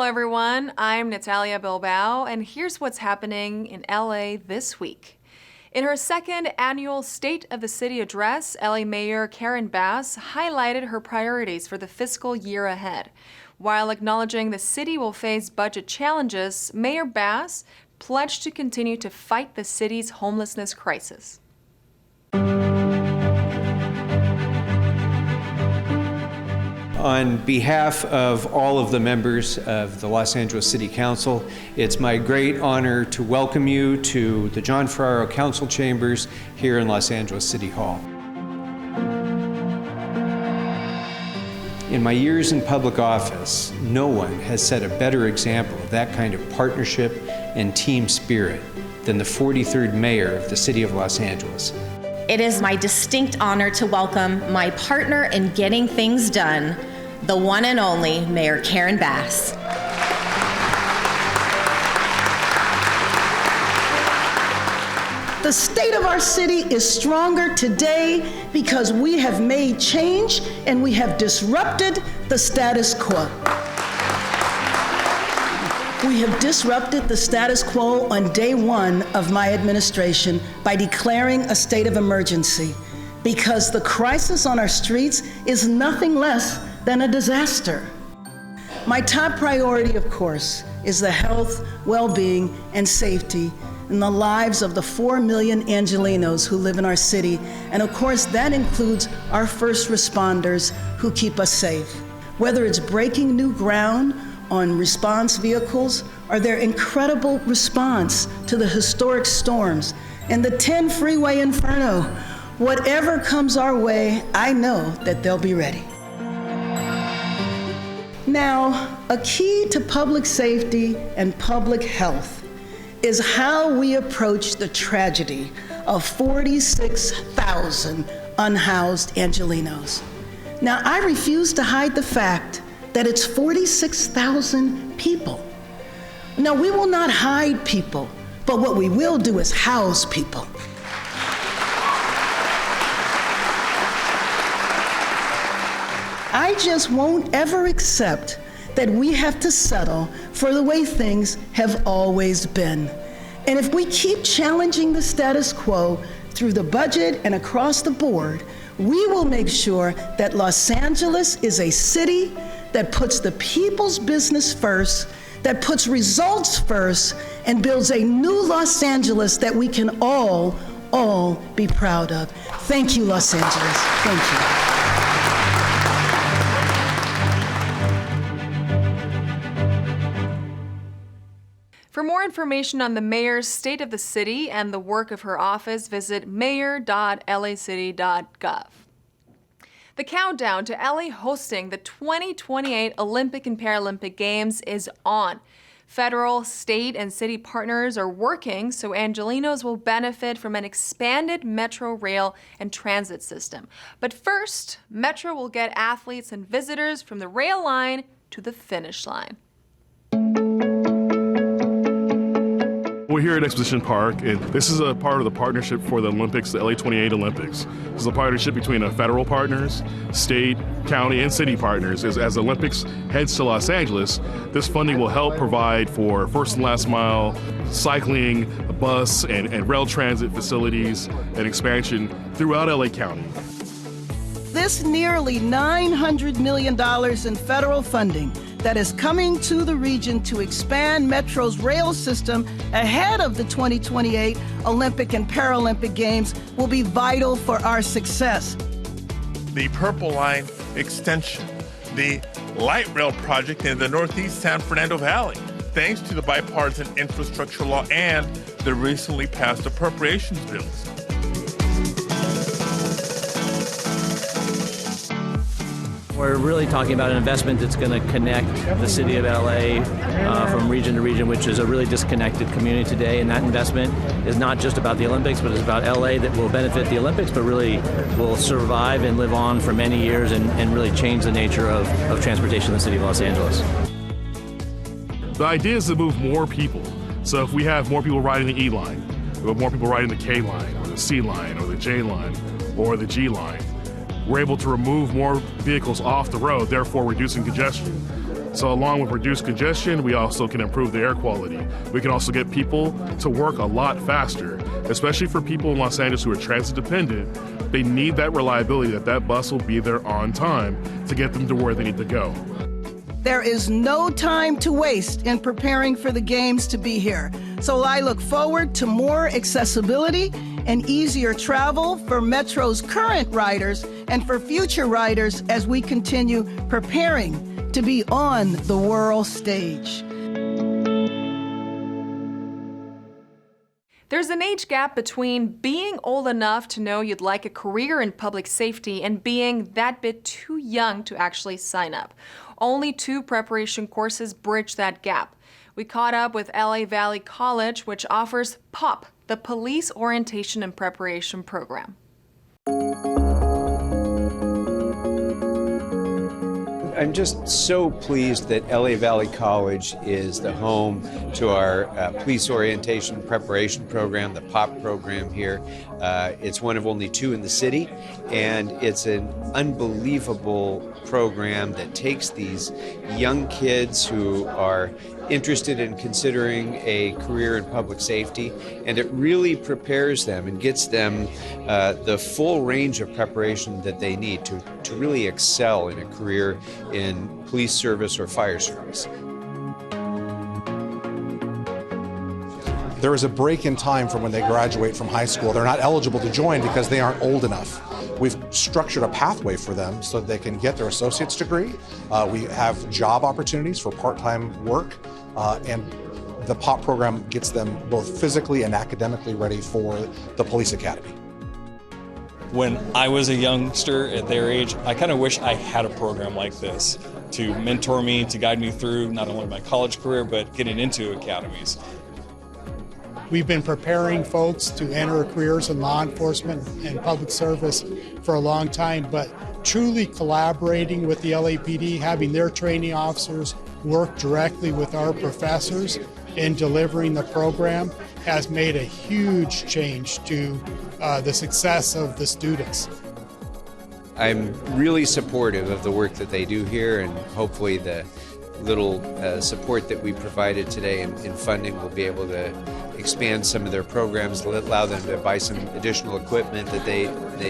everyone. I'm Natalia Bilbao, and here's what's happening in LA this week. In her second annual State of the City address, LA Mayor Karen Bass highlighted her priorities for the fiscal year ahead. While acknowledging the city will face budget challenges, Mayor Bass pledged to continue to fight the city's homelessness crisis. On behalf of all of the members of the Los Angeles City Council, it's my great honor to welcome you to the John Ferraro Council Chambers here in Los Angeles City Hall. In my years in public office, no one has set a better example of that kind of partnership and team spirit than the 43rd Mayor of the City of Los Angeles. It is my distinct honor to welcome my partner in getting things done, the one and only Mayor Karen Bass. The state of our city is stronger today because we have made change and we have disrupted the status quo. We have disrupted the status quo on day one of my administration by declaring a state of emergency, because the crisis on our streets is nothing less than a disaster. My top priority, of course, is the health, well-being, and safety in the lives of the 4 million Angelenos who live in our city. And of course, that includes our first responders who keep us safe. Whether it's breaking new ground on response vehicles or their incredible response to the historic storms and the 10 freeway inferno, whatever comes our way, I know that they'll be ready. Now, a key to public safety and public health is how we approach the tragedy of 46,000 unhoused Angelenos. Now, I refuse to hide the fact that it's 46,000 people. Now, we will not hide people, but what we will do is house people. I just won't ever accept that we have to settle for the way things have always been. And if we keep challenging the status quo through the budget and across the board, we will make sure that Los Angeles is a city that puts the people's business first, that puts results first, and builds a new Los Angeles that we can all be proud of. Thank you, Los Angeles. Thank you. For more information on the mayor's state of the city and the work of her office, visit mayor.lacity.gov. The countdown to LA hosting the 2028 Olympic and Paralympic Games is on. Federal, state, and city partners are working so Angelenos will benefit from an expanded metro rail and transit system. But first, Metro will get athletes and visitors from the rail line to the finish line. We're here at Exposition Park, and this is a part of the partnership for the Olympics, the LA 28 Olympics. This is a partnership between federal partners, state, county, and city partners. As the Olympics heads to Los Angeles, this funding will help provide for first and last mile cycling, bus, and rail transit facilities and expansion throughout LA County. This nearly $900 million in federal funding that is coming to the region to expand Metro's rail system ahead of the 2028 Olympic and Paralympic Games will be vital for our success. The Purple Line extension, the light rail project in the Northeast San Fernando Valley, thanks to the bipartisan infrastructure law and the recently passed appropriations bills. We're really talking about an investment that's going to connect the city of LA from region to region, which is a really disconnected community today. And that investment is not just about the Olympics, but it's about LA that will benefit the Olympics, but really will survive and live on for many years and really change the nature of transportation in the city of Los Angeles. The idea is to move more people. So if we have more people riding the E line, we have more people riding the K line, or the C line, or the J line, or the G line, we're able to remove more vehicles off the road, therefore reducing congestion. So along with reduced congestion, we also can improve the air quality. We can also get people to work a lot faster, especially for people in Los Angeles who are transit dependent. They need that reliability that that bus will be there on time to get them to where they need to go. There is no time to waste in preparing for the games to be here. So I look forward to more accessibility and easier travel for Metro's current riders and for future riders as we continue preparing to be on the world stage. There's an age gap between being old enough to know you'd like a career in public safety and being that bit too young to actually sign up. Only 2 preparation courses bridge that gap. We caught up with LA Valley College, which offers POP, the Police Orientation and Preparation Program. I'm just so pleased that LA Valley College is the home to our Police Orientation Preparation Program, the POP program here. It's one of only 2 in the city, and it's an unbelievable program that takes these young kids who are interested in considering a career in public safety, and it really prepares them and gets them the full range of preparation that they need to really excel in a career in police service or fire service. There is a break in time from when they graduate from high school. They're not eligible to join because they aren't old enough. We've structured a pathway for them so that they can get their associate's degree. We have job opportunities for part-time work, and the POP program gets them both physically and academically ready for the police academy. When I was a youngster at their age, I kind of wish I had a program like this to mentor me, to guide me through not only my college career, but getting into academies. We've been preparing folks to enter careers in law enforcement and public service for a long time, but truly collaborating with the LAPD, having their training officers work directly with our professors in delivering the program has made a huge change to the success of the students. I'm really supportive of the work that they do here, and hopefully the little support that we provided today in funding will be able to expand some of their programs, allow them to buy some additional equipment that they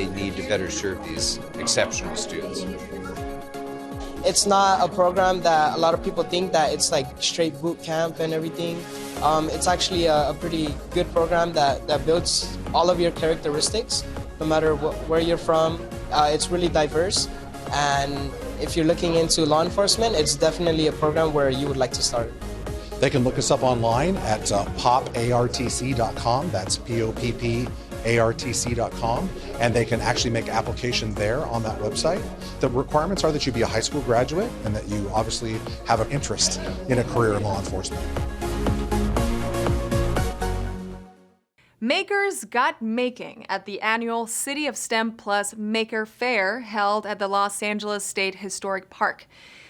need to better serve these exceptional students. It's not a program that a lot of people think that it's like straight boot camp and everything. It's actually a pretty good program that builds all of your characteristics, no matter where you're from. It's really diverse, and if you're looking into law enforcement, it's definitely a program where you would like to start. They can look us up online at popartc.com. That's POPPARTC.com, and they can actually make application there on that website. The requirements are that you be a high school graduate and that you obviously have an interest in a career in law enforcement. Makers got making at the annual City of STEM Plus Maker Faire held at the Los Angeles State Historic Park.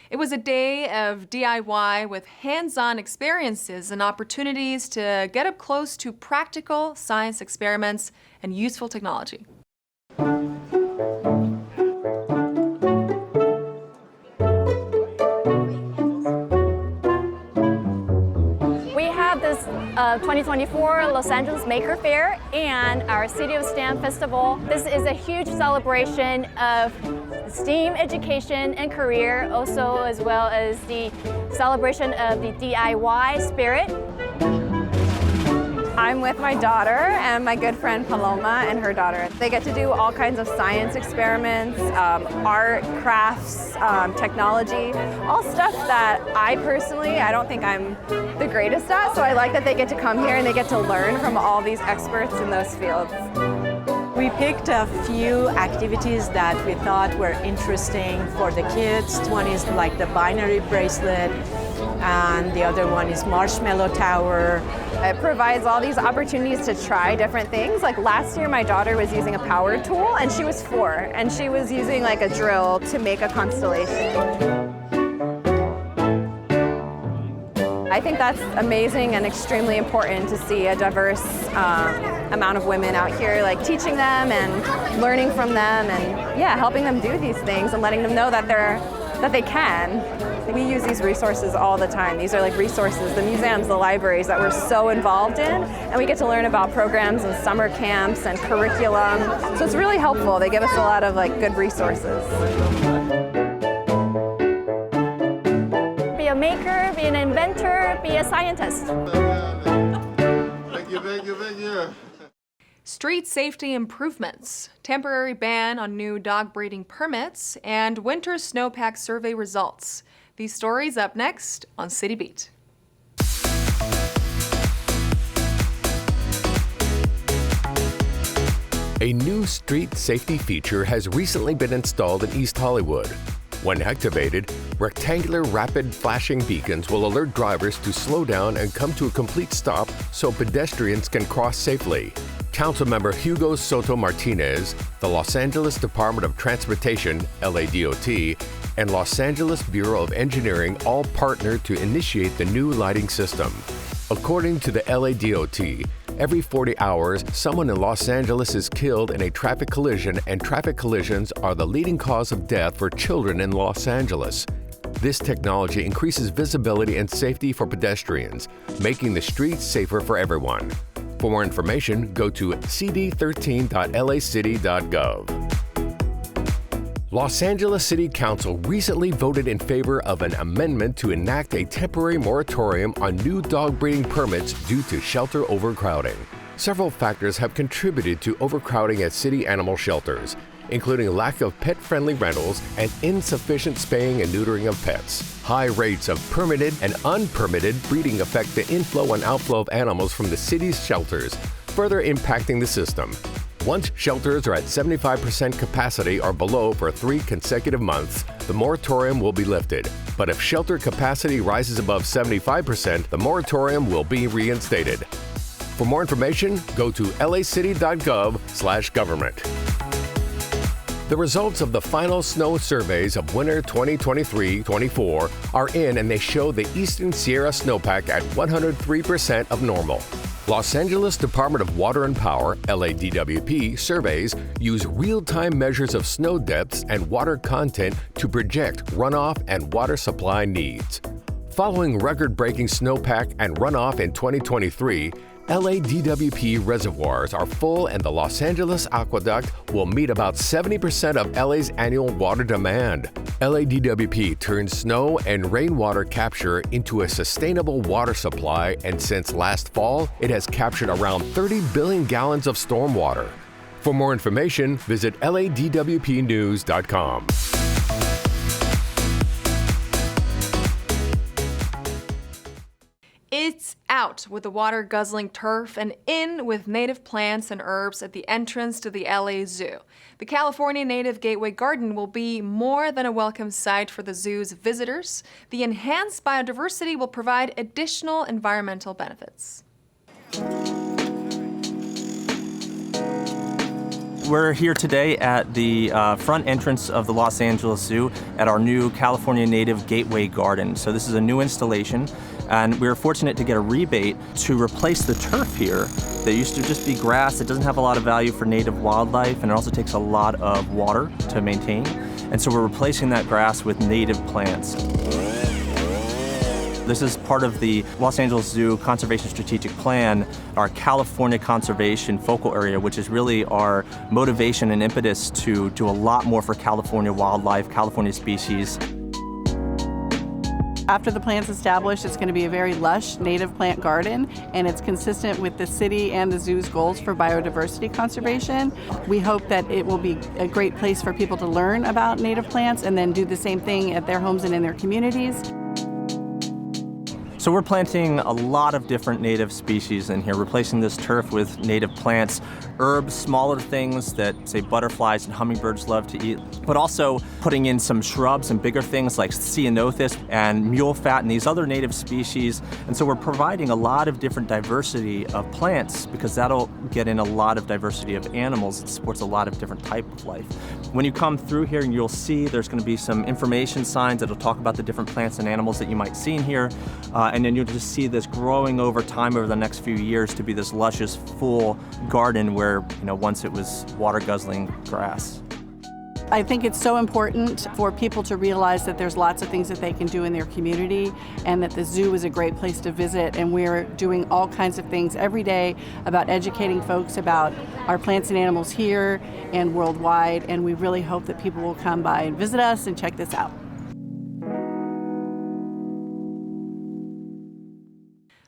It was a day of DIY with hands-on experiences and opportunities to get up close to practical science experiments and useful technology. We have this 2024 Los Angeles Maker Faire and our City of STEM Festival. This is a huge celebration of STEAM education and career, also as well as the celebration of the DIY spirit. I'm with my daughter and my good friend Paloma and her daughter. They get to do all kinds of science experiments, art, crafts, technology, all stuff that I don't think I'm the greatest at, so I like that they get to come here and they get to learn from all these experts in those fields. We picked a few activities that we thought were interesting for the kids. One is like the binary bracelet, and the other one is marshmallow tower. It provides all these opportunities to try different things. Like last year, my daughter was using a power tool, and she was 4, and she was using like a drill to make a constellation. I think that's amazing and extremely important to see a diverse amount of women out here, like teaching them and learning from them and helping them do these things and letting them know that they're that they can. We use these resources all the time. These are like resources, the museums, the libraries that we're so involved in, and we get to learn about programs and summer camps and curriculum. So it's really helpful. They give us a lot of like good resources. Be a maker, be an inventor, be a scientist. Thank you. Street safety improvements, temporary ban on new dog breeding permits, and winter snowpack survey results. These stories up next on City Beat. A new street safety feature has recently been installed in East Hollywood. When activated, rectangular rapid flashing beacons will alert drivers to slow down and come to a complete stop so pedestrians can cross safely. Councilmember Hugo Soto Martinez, the Los Angeles Department of Transportation, LADOT, and Los Angeles Bureau of Engineering all partnered to initiate the new lighting system. According to the LADOT, every 40 hours, someone in Los Angeles is killed in a traffic collision, and traffic collisions are the leading cause of death for children in Los Angeles. This technology increases visibility and safety for pedestrians, making the streets safer for everyone. For more information, go to cd13.lacity.gov. Los Angeles City Council recently voted in favor of an amendment to enact a temporary moratorium on new dog breeding permits due to shelter overcrowding. Several factors have contributed to overcrowding at city animal shelters, including lack of pet-friendly rentals and insufficient spaying and neutering of pets. High rates of permitted and unpermitted breeding affect the inflow and outflow of animals from the city's shelters, further impacting the system. Once shelters are at 75% capacity or below for 3 consecutive months, the moratorium will be lifted. But if shelter capacity rises above 75%, the moratorium will be reinstated. For more information, go to lacity.gov/government. The results of the final snow surveys of winter 2023-24 are in, and they show the Eastern Sierra snowpack at 103% of normal. Los Angeles Department of Water and Power, LADWP, surveys use real-time measures of snow depths and water content to project runoff and water supply needs. Following record-breaking snowpack and runoff in 2023, LADWP reservoirs are full, and the Los Angeles Aqueduct will meet about 70% of LA's annual water demand. LADWP turns snow and rainwater capture into a sustainable water supply, and since last fall, it has captured around 30 billion gallons of stormwater. For more information, visit ladwpnews.com. It's out with the water-guzzling turf and in with native plants and herbs at the entrance to the LA Zoo. The California Native Gateway Garden will be more than a welcome sight for the zoo's visitors. The enhanced biodiversity will provide additional environmental benefits. We're here today at the front entrance of the Los Angeles Zoo at our new California Native Gateway Garden. So this is a new installation, and we were fortunate to get a rebate to replace the turf here that used to just be grass. It doesn't have a lot of value for native wildlife, and it also takes a lot of water to maintain. And so we're replacing that grass with native plants. This is part of the Los Angeles Zoo Conservation Strategic Plan, our California conservation focal area, which is really our motivation and impetus to do a lot more for California wildlife, California species. After the plan's established, it's going to be a very lush native plant garden, and it's consistent with the city and the zoo's goals for biodiversity conservation. We hope that it will be a great place for people to learn about native plants and then do the same thing at their homes and in their communities. So we're planting a lot of different native species in here, replacing this turf with native plants, herbs, smaller things that, say, butterflies and hummingbirds love to eat, but also putting in some shrubs and bigger things like ceanothus and mule fat and these other native species. And so we're providing a lot of different diversity of plants because that'll get in a lot of diversity of animals. It supports a lot of different type of life. When you come through here, you'll see there's going to be some information signs that'll talk about the different plants and animals that you might see in here. And then you'll just see this growing over time over the next few years to be this luscious, full garden where, once it was water-guzzling grass. I think it's so important for people to realize that there's lots of things that they can do in their community and that the zoo is a great place to visit, and we're doing all kinds of things every day about educating folks about our plants and animals here and worldwide, and we really hope that people will come by and visit us and check this out.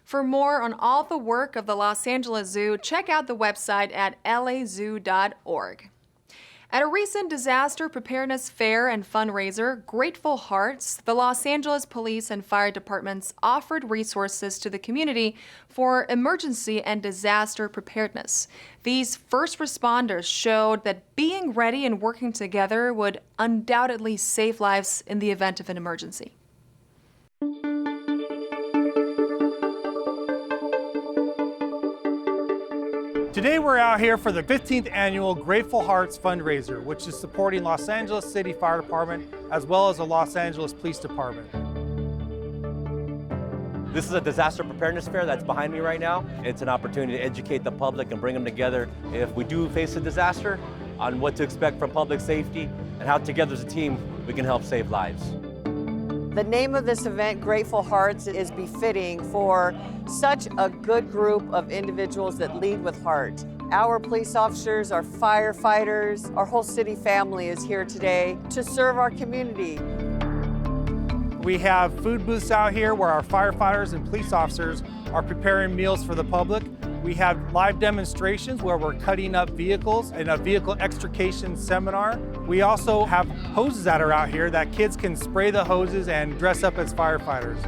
For more on all the work of the Los Angeles Zoo, check out the website at lazoo.org. At a recent disaster preparedness fair and fundraiser, Grateful Hearts, the Los Angeles Police and Fire Departments offered resources to the community for emergency and disaster preparedness. These first responders showed that being ready and working together would undoubtedly save lives in the event of an emergency. Today we're out here for the 15th annual Grateful Hearts fundraiser, which is supporting Los Angeles City Fire Department as well as the Los Angeles Police Department. This is a disaster preparedness fair that's behind me right now. It's an opportunity to educate the public and bring them together if we do face a disaster on what to expect from public safety and how together as a team we can help save lives. The name of this event, Grateful Hearts, is befitting for such a good group of individuals that lead with heart. Our police officers, our firefighters, our whole city family is here today to serve our community. We have food booths out here where our firefighters and police officers are preparing meals for the public. We have live demonstrations where we're cutting up vehicles in a vehicle extrication seminar. We also have hoses that are out here that kids can spray the hoses and dress up as firefighters.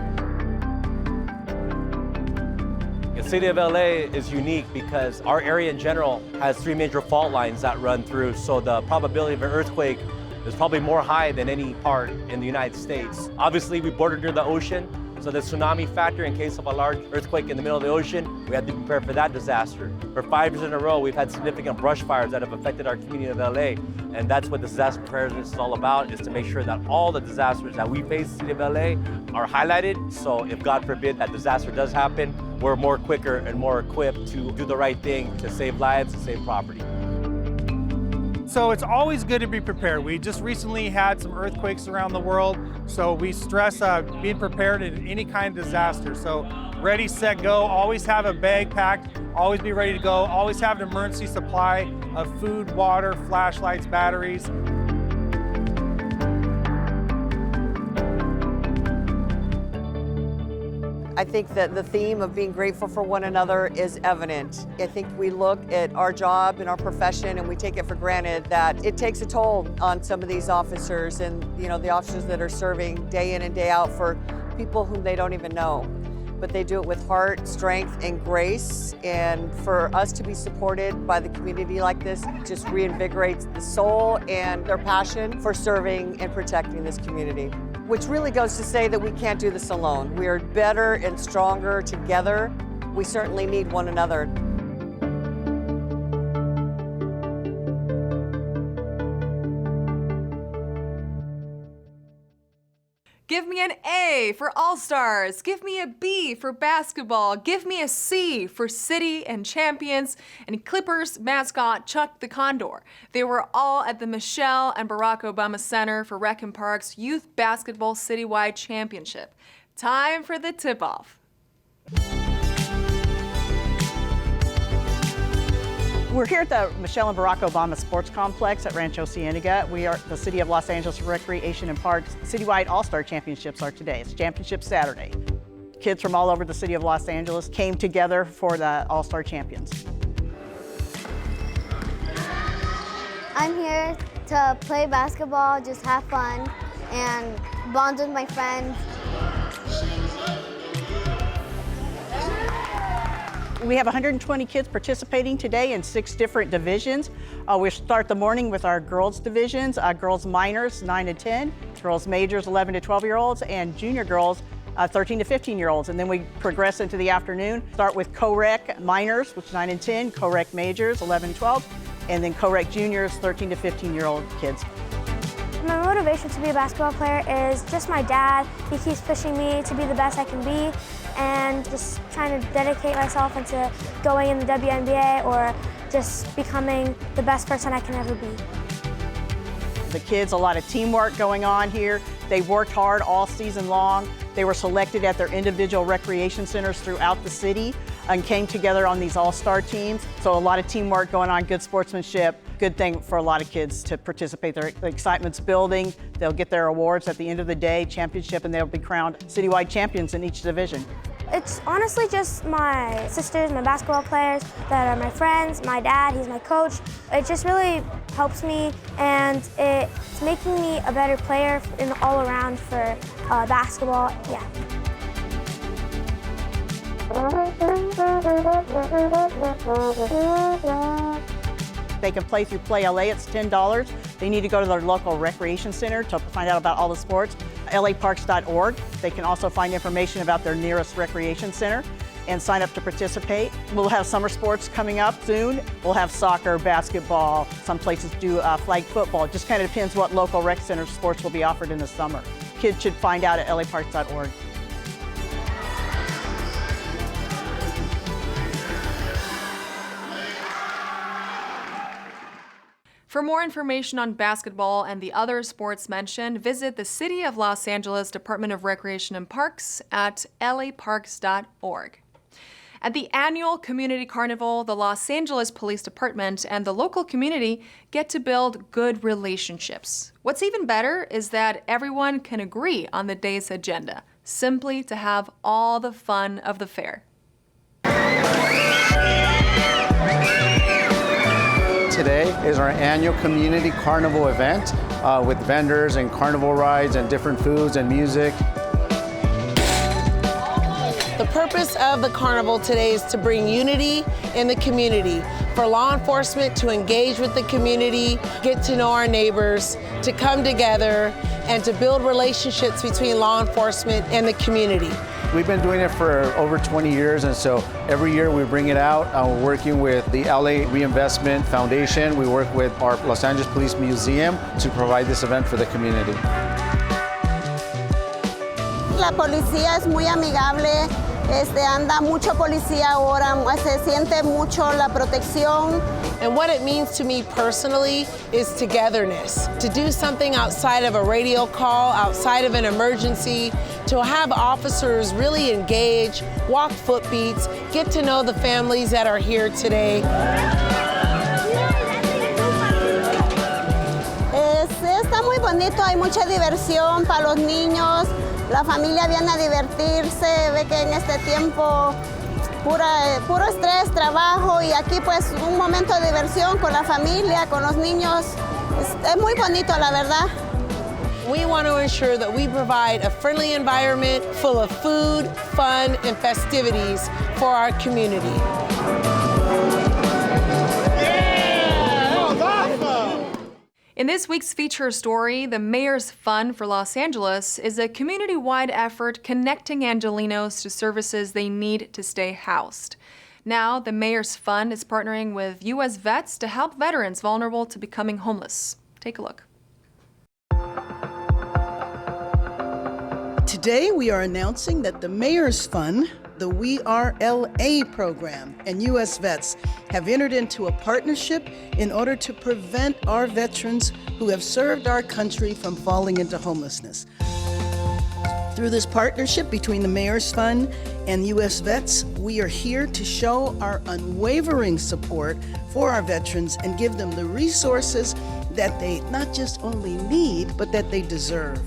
The city of LA is unique because our area in general has 3 major fault lines that run through, so the probability of an earthquake is probably more high than any part in the United States. Obviously, we border near the ocean, so the tsunami factor in case of a large earthquake in the middle of the ocean, we have to prepare for that disaster. For 5 years in a row, we've had significant brush fires that have affected our community of LA, and that's what disaster preparedness is all about, is to make sure that all the disasters that we face in the city of LA are highlighted, so if God forbid that disaster does happen, we're more quicker and more equipped to do the right thing to save lives and save property. So it's always good to be prepared. We just recently had some earthquakes around the world, so we stress being prepared in any kind of disaster. So ready, set, go, always have a bag packed, always be ready to go, always have an emergency supply of food, water, flashlights, batteries. I think that the theme of being grateful for one another is evident. I think we look at our job and our profession and we take it for granted that it takes a toll on some of these officers and the officers that are serving day in and day out for people whom they don't even know. But they do it with heart, strength, and grace. And for us to be supported by the community like this just reinvigorates the soul and their passion for serving and protecting this community. Which really goes to say that we can't do this alone. We are better and stronger together. We certainly need one another. Give me an A for All-Stars. Give me a B for basketball. Give me a C for City and Champions and Clippers mascot Chuck the Condor. They were all at the Michelle and Barack Obama Center for Rec and Park's Youth Basketball Citywide Championship. Time for the tip-off. We're here at the Michelle and Barack Obama Sports Complex at Rancho Cienega. We are the City of Los Angeles Recreation and Parks Citywide All-Star Championships are today. It's Championship Saturday. Kids from all over the City of Los Angeles came together for the All-Star Champions. I'm here to play basketball, just have fun, and bond with my friends. We have 120 kids participating today in 6 different divisions. We start the morning with our girls divisions, girls minors 9 to 10, girls majors 11 to 12-year-olds, and junior girls 13 to 15-year-olds. And then we progress into the afternoon, start with co-rec minors, which is 9 and 10, co-rec majors 11 and 12, and then co-rec juniors 13 to 15-year-old kids. My motivation to be a basketball player is just my dad. He keeps pushing me to be the best I can be and just trying to dedicate myself into going in the WNBA or just becoming the best person I can ever be. the kids a lot of teamwork going on here. They worked hard all season long. They were selected at their individual recreation centers throughout the city and came together on these all-star teams. So a lot of teamwork going on, good sportsmanship, good thing for a lot of kids to participate. The excitement's building. They'll get their awards at the end of the day, championship, and they'll be crowned citywide champions in each division. It's honestly just my sisters, my basketball players that are my friends, my dad, he's my coach. It just really helps me, and it's making me a better player in all around for basketball, yeah. They can play through Play LA, it's $10. They need to go to their local recreation center to find out about all the sports. laparks.org. They can also find information about their nearest recreation center and sign up to participate. We'll have summer sports coming up soon. We'll have soccer, basketball, some places do flag football. It just kind of depends what local rec center sports will be offered in the summer. Kids should find out at laparks.org. For more information on basketball and the other sports mentioned, visit the City of Los Angeles Department of Recreation and Parks at laparks.org. At the annual Community Carnival, the Los Angeles Police Department and the local community get to build good relationships. What's even better is that everyone can agree on the day's agenda, simply to have all the fun of the fair. Today is our annual Community Carnival event with vendors and carnival rides and different foods and music. The purpose of the carnival today is to bring unity in the community, for law enforcement to engage with the community, get to know our neighbors, to come together, and to build relationships between law enforcement and the community. We've been doing it for over 20 years, and so every year we bring it out. We're working with the LA Reinvestment Foundation. We work with our Los Angeles Police Museum to provide this event for the community. La policía es muy amigable, anda mucho policía ahora, se siente mucho la protección. And what it means to me personally is togetherness. To do something outside of a radio call, outside of an emergency, to have officers really engage, walk footbeats, get to know the families that are here today. Está muy bonito, hay mucha diversión para los niños, la familia viene a divertirse, ve que en este tiempo puro estrés, trabajo, y aquí pues un momento de diversión con la familia, con los niños. Es muy bonito, la verdad. We want to ensure that we provide a friendly environment full of food, fun, and festivities for our community. In this week's feature story, the Mayor's Fund for Los Angeles is a community-wide effort connecting Angelenos to services they need to stay housed. Now, the Mayor's Fund is partnering with U.S. vets to help veterans vulnerable to becoming homeless. Take a look. Today, we are announcing that the Mayor's Fund, the We Are LA program, and U.S. Vets have entered into a partnership in order to prevent our veterans who have served our country from falling into homelessness. Through this partnership between the Mayor's Fund and U.S. Vets, we are here to show our unwavering support for our veterans and give them the resources that they not just only need, but that they deserve.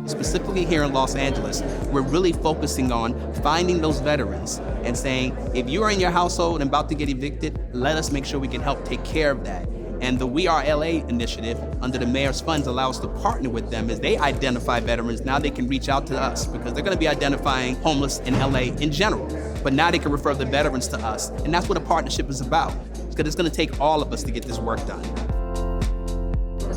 Specifically here in Los Angeles, we're really focusing on finding those veterans and saying, if you are in your household and about to get evicted, let us make sure we can help take care of that. And the We Are LA initiative under the Mayor's Funds allows us to partner with them as they identify veterans. Now they can reach out to us because they're going to be identifying homeless in LA in general. But now they can refer the veterans to us. And that's what a partnership is about. Because it's going to take all of us to get this work done.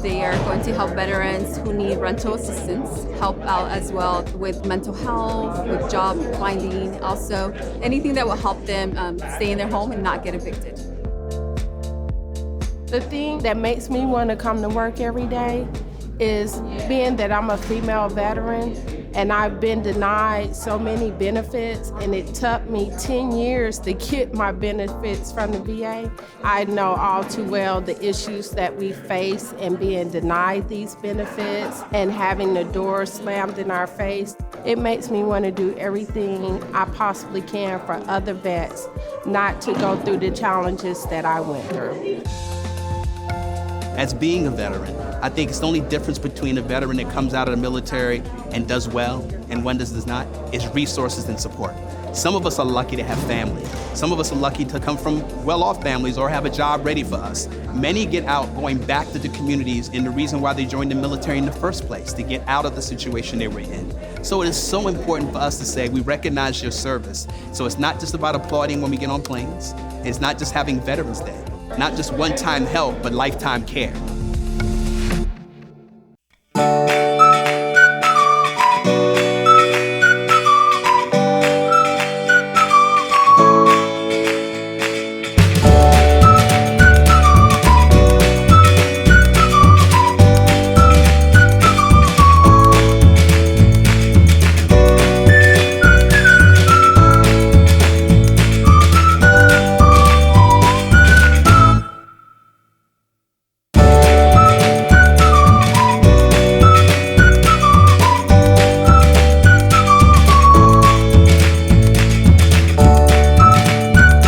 They are going to help veterans who need rental assistance, help out as well with mental health, with job finding, also anything that will help them stay in their home and not get evicted. The thing that makes me want to come to work every day is being that I'm a female veteran And I've been denied so many benefits, and it took me 10 years to get my benefits from the VA. I know all too well the issues that we face in being denied these benefits and having the door slammed in our face. It makes me want to do everything I possibly can for other vets not to go through the challenges that I went through. As being a veteran, I think it's the only difference between a veteran that comes out of the military and does well and one that does not is resources and support. Some of us are lucky to have family. Some of us are lucky to come from well-off families or have a job ready for us. Many get out going back to the communities, and the reason why they joined the military in the first place, to get out of the situation they were in. So it is so important for us to say we recognize your service. So it's not just about applauding when we get on planes. It's not just having Veterans Day. Not just one-time help, but lifetime care.